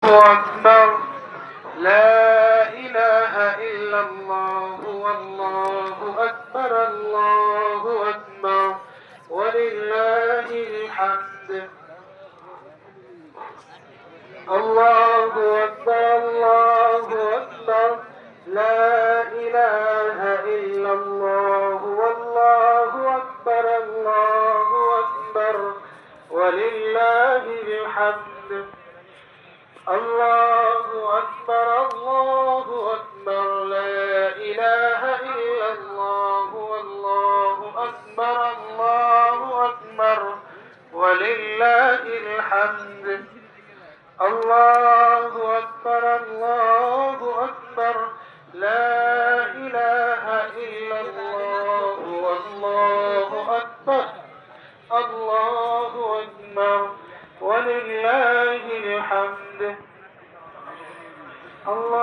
أكبر لا إله إلا الله والله أكبر الله أكبر ولله الحمد الله أكبر الله أكبر لا إله إلا الله والله أكبر الله أكبر ولله الحمد الله أكبر الله أكبر لا إله إلا الله والله أكبر الله أكبر ولله الحمد الله أكبر الله أكبر لا إله إلا الله والله أكبر الله أكبر ولله الحمد الله